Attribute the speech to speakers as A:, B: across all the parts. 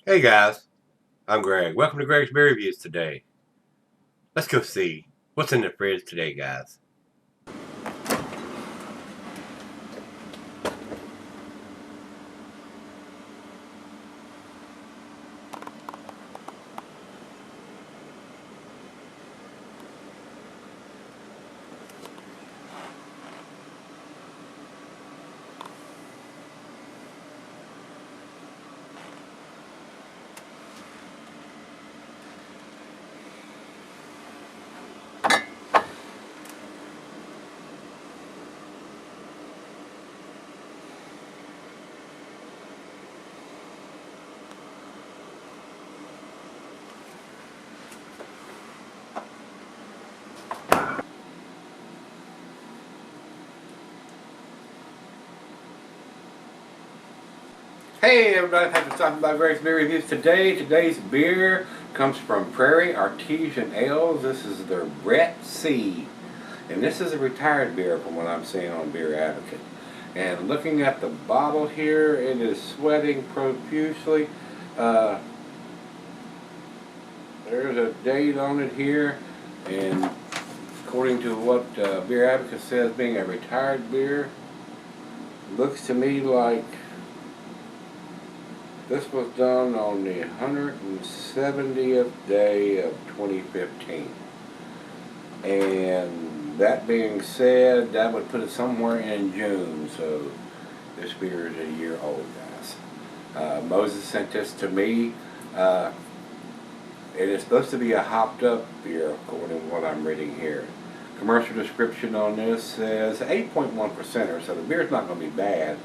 A: Hey guys, I'm Greg. Welcome to Gregsbeerreviews today. Let's go see what's in the fridge today, guys. Hey everybody, thanks for stopping by Gregsbeerreviews today. Today's beer comes from Prairie Artisan Ales. This is their Red Sea. And this is a retired beer from what I'm seeing on Beer Advocate. And looking at the bottle here, it is sweating profusely. There's a date on it here, and according to what Beer Advocate says, being a retired beer, looks to me like this was done on the 170th day of 2015. And that being said, that would put it somewhere in June, so this beer is a year old, guys. Moses sent this to me. It is supposed to be a hopped up beer, according to what I'm reading here. Commercial description on this says 8.1%, so the beer's not going to be bad,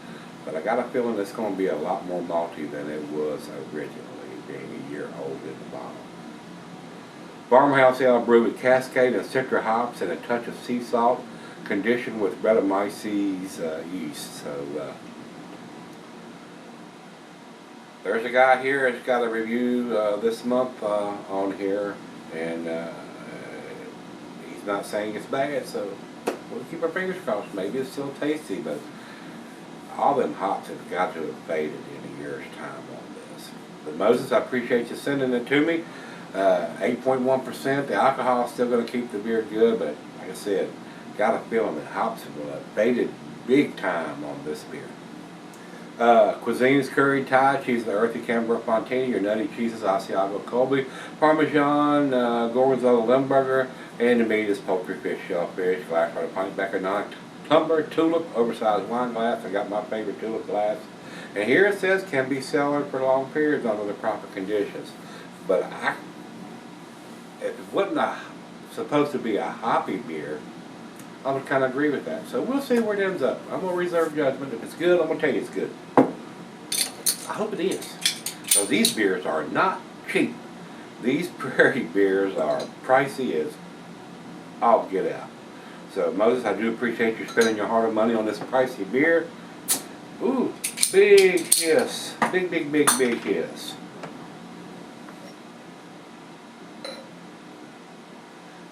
A: but I got a feeling it's going to be a lot more malty than it was originally, being a year old in the bottle. Farmhouse ale brewed with Cascade and Citra hops and a touch of sea salt, conditioned with Brettanomyces yeast. So there's a guy here that's got a review this month on here, and he's not saying it's bad, so we'll keep our fingers crossed. Maybe it's still tasty, but all them hops have got to have faded in a year's time on this. But Moses, I appreciate you sending it to me. 8.1%. The alcohol is still going to keep the beer good, but like I said, got a feeling that hops have faded big time on this beer. Cuisines: curry, Thai cheese, the earthy Canberra Fontini, your nutty cheeses, Asiago Colby, Parmesan, Gorgonzola Limburger, and the meat is poultry, fish, shellfish, glass by the pint backer, tumbler, tulip, oversized wine glass. I got my favorite tulip glass. And here it says can be cellared for long periods under the proper conditions. But if it wasn't supposed to be a hoppy beer, I would kind of agree with that. So we'll see where it ends up. I'm going to reserve judgment. If it's good, I'm going to tell you it's good. I hope it is. Because these beers are not cheap. These Prairie beers are pricey as all get out. So Moses, I do appreciate you spending your hard-earned money on this pricey beer. Ooh, big hiss. Big hiss.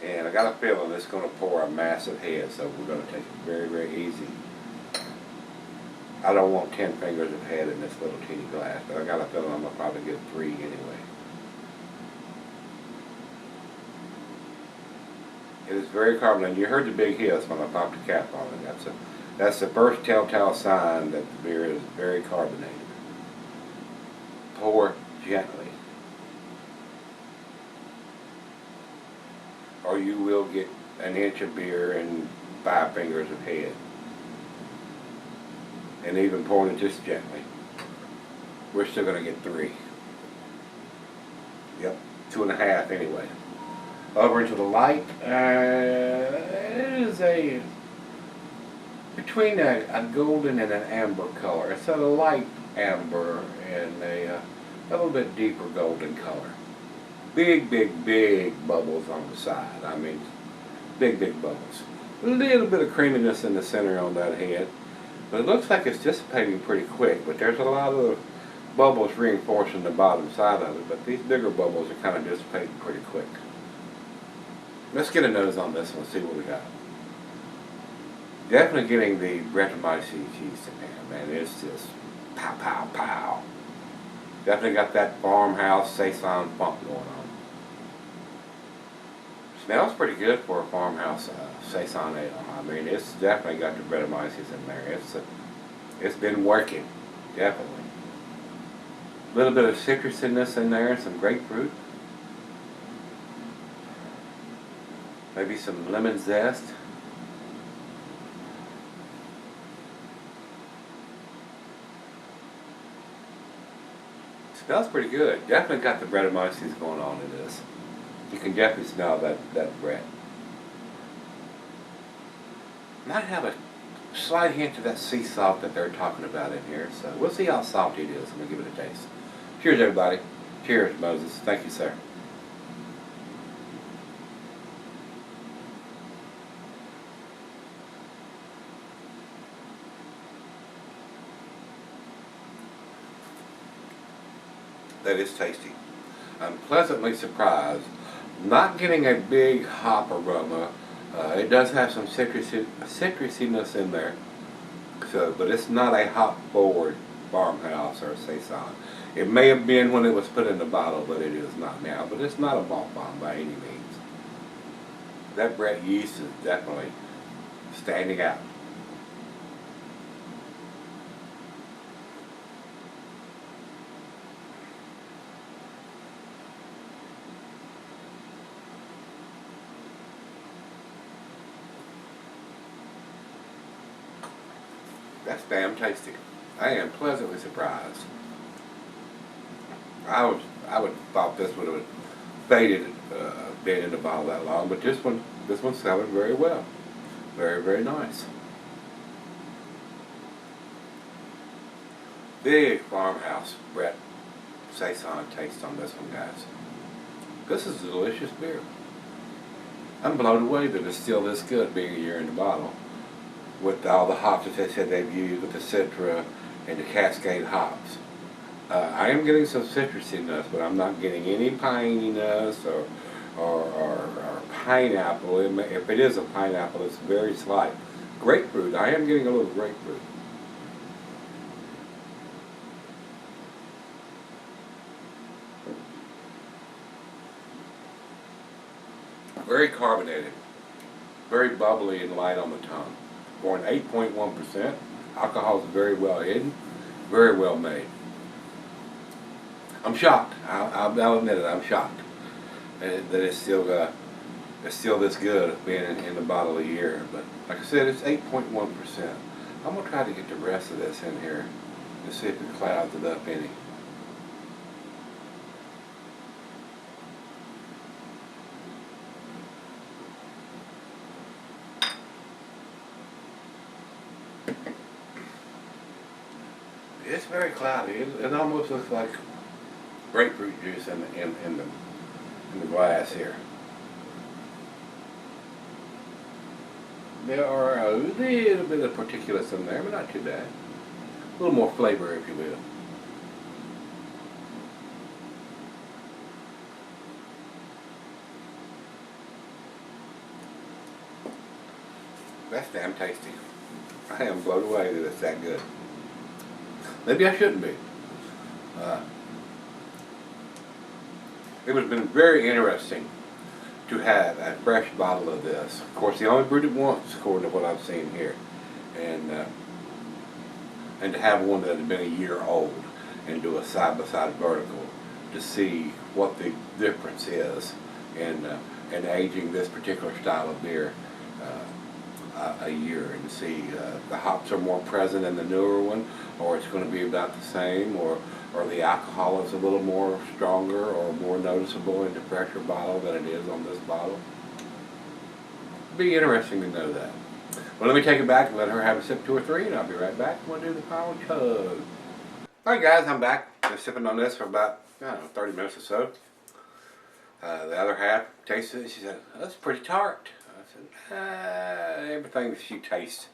A: And I got a feeling it's going to pour a massive head, so we're going to take it very easy. I don't want 10 fingers of head in this little teeny glass, but I got a feeling I'm going to probably get 3 anyway. It is very carbonated. You heard the big hiss when I popped the cap on it. That's the first telltale sign that the beer is very carbonated. Pour gently, or you will get an inch of beer and 5 fingers of head. And even pouring it just gently, we're still going to get 3. Yep, 2.5 anyway. Over into the light, it is between a golden and an amber color. It's a light amber and a little bit deeper golden color. Big bubbles on the side. I mean, big bubbles. A little bit of creaminess in the center on that head. But it looks like it's dissipating pretty quick, but there's a lot of bubbles reinforcing the bottom side of it, but these bigger bubbles are kind of dissipating pretty quick. Let's get a nose on this one and see what we got. Definitely getting the Brettanomyces yeast in there, man. It's just pow. Definitely got that farmhouse saison funk going on. Smells pretty good for a farmhouse saison ale. I mean, it's definitely got the Brettanomyces in there. It's been working, definitely. A little bit of citrusiness in there, some grapefruit. Maybe some lemon zest. Smells pretty good. Definitely got the Brettanomyces going on in this. You can definitely smell that Brett. Might have a slight hint of that sea salt that they're talking about in here, so we'll see how salty it is. I'm going to give it a taste. Cheers, everybody. Cheers, Moses. Thank you, sir. That is tasty. I'm pleasantly surprised. Not getting a big hop aroma. It does have some citrusiness in there, so, but it's not a hop-forward farmhouse or saison. It may have been when it was put in the bottle, but it is not now. But it's not a malt bomb by any means. That Brett yeast is definitely standing out. That's damn tasty. I am pleasantly surprised. I would thought this would have faded being in the bottle that long, but this one's selling very well. Very, very nice. Big farmhouse Brett saison taste on this one, guys. This is a delicious beer. I'm blown away that it's still this good being a year in the bottle. With all the hops that they said they've used, with the Citra and the Cascade hops. I am getting some citrusiness, but I'm not getting any pininess or pineapple. If it is a pineapple, it's very slight. Grapefruit, I am getting a little grapefruit. Very carbonated, very bubbly and light on the tongue. Going 8.1%. Alcohol is very well hidden, very well made. I'm shocked. I'll admit it. I'm shocked that it's still this good being in the bottle a year. But like I said, it's 8.1%. I'm gonna try to get the rest of this in here to see if it clouds it up any. It's very cloudy. It almost looks like grapefruit juice in the glass here. There are a little bit of particulates in there, but not too bad. A little more flavor, if you will. That's damn tasty. I am blown away that it's that good. Maybe I shouldn't be. It would have been very interesting to have a fresh bottle of this. Of course, they only brewed it once, according to what I've seen here, and to have one that had been a year old and do a side-by-side vertical to see what the difference is in aging this particular style of beer a year, and see the hops are more present in the newer one, or it's going to be about the same, or the alcohol is a little more stronger or more noticeable in the fresher bottle than it is on this bottle. It'd be interesting to know that. Well, let me take it back and let her have a sip, 2 or 3, and I'll be right back. We'll do the final chug. Alright guys, I'm back. Been sipping on this for about, I don't know, 30 minutes or so. The other half tasted it. She said, that's pretty tart. I said, everything that she tastes,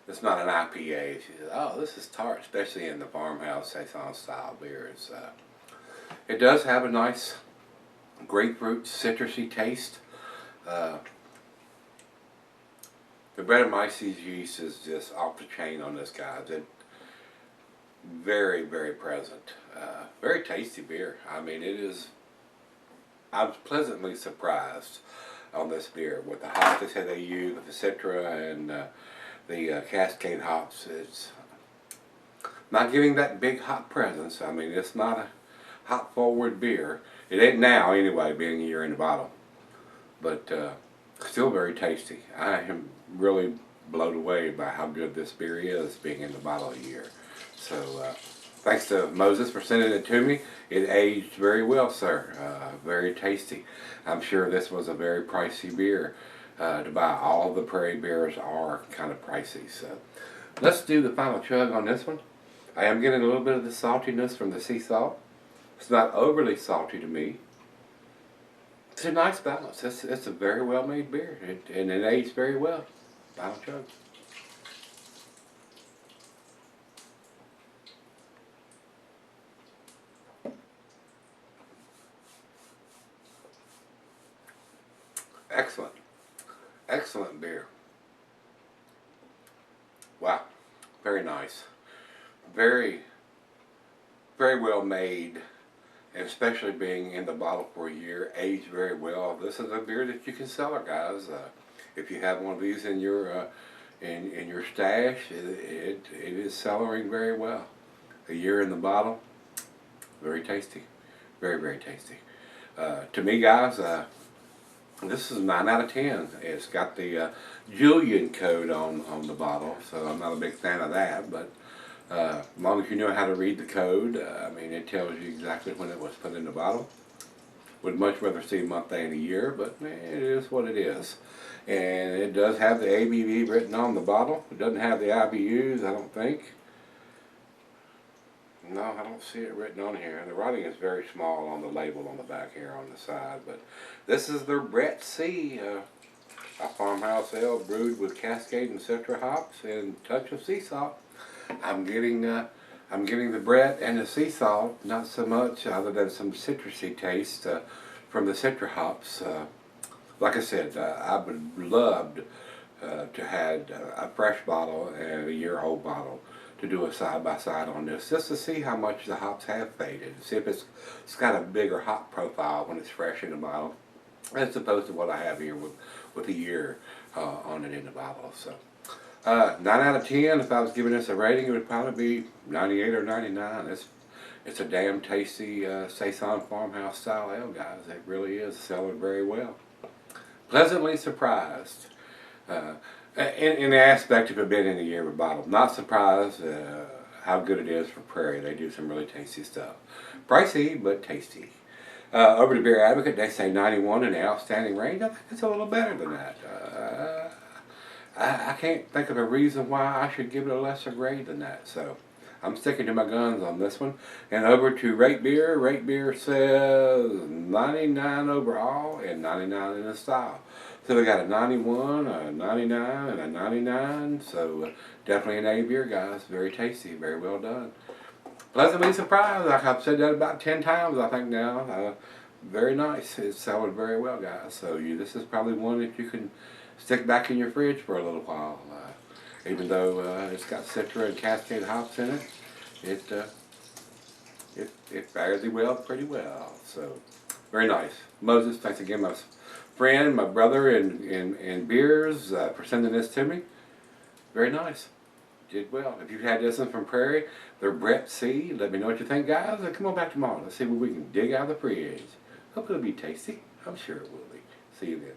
A: it's not an IPA. She said, oh, this is tart, especially in the farmhouse saison style beers. It does have a nice grapefruit, citrusy taste. The Brettanomyces yeast is just off the chain on this, guys. very, very present. Very tasty beer. I mean, it is. I was pleasantly surprised on this beer with the hops they said they use, the Citra and the Cascade hops. It's not giving that big hop presence. I mean, it's not a hop forward beer. It ain't now anyway, being a year in the bottle. But still very tasty. I am really blown away by how good this beer is being in the bottle a year. So thanks to Moses for sending it to me. It aged very well, sir. Very tasty. I'm sure this was a very pricey beer to buy. All the Prairie beers are kind of pricey. So let's do the final chug on this one. I am getting a little bit of the saltiness from the sea salt. It's not overly salty to me. It's a nice balance. It's a very well made beer, and it aged very well. Final chug. Excellent. Excellent beer. Wow. Very nice. Very, very well made, and especially being in the bottle for a year, aged very well. This is a beer that you can sell, guys. If you have one of these in your stash, it is cellaring very well. A year in the bottle, very tasty, very, very tasty. To me, guys, this is a 9 out of 10. It's got the Julian code on the bottle, so I'm not a big fan of that, but as long as you know how to read the code, I mean, it tells you exactly when it was put in the bottle. Would much rather see month than a year, but it is what it is. And it does have the ABV written on the bottle. It doesn't have the IBUs, I don't think. No, I don't see it written on here. The writing is very small on the label on the back here on the side. But this is the Brett C, a farmhouse ale brewed with Cascade and Citra hops and touch of sea salt. I'm getting the Brett and the sea salt, not so much other than some citrusy taste from the Citra hops. Like I said, I would love to have a fresh bottle and a year-old bottle to do a side-by-side on this, just to see how much the hops have faded, see if it's got a bigger hop profile when it's fresh in the bottle, as opposed to what I have here with a year on it in the bottle. So 9 out of 10, if I was giving this a rating, it would probably be 98 or 99. It's a damn tasty Saison farmhouse style ale, guys. It really is selling very well. Pleasantly surprised in the aspect of it being in a year of a bottle. Not surprised how good it is for Prairie. They do some really tasty stuff. Pricey, but tasty. Over to Beer Advocate, they say 91 in the outstanding range. I think it's a little better than that. I can't think of a reason why I should give it a lesser grade than that. So I'm sticking to my guns on this one. And over to Rate Beer. Rate Beer says 99 overall and 99 in the style. So we got a 91, a 99, and a 99. So definitely an A beer, guys. Very tasty, very well done. Pleasantly surprised. Like I've said that about 10 times, I think now. Very nice. It's selling very well, guys. So this is probably one that you can stick back in your fridge for a little while. Even though it's got Citra and Cascade hops in it, it fares well pretty well. So very nice. Moses, thanks again, my friend, my brother in beers, for sending this to me. Very nice. Did well. If you've had this one from Prairie, they're Brett C. Let me know what you think, guys. Come on back tomorrow. Let's see what we can dig out of the fridge. Hope it'll be tasty. I'm sure it will be. See you then.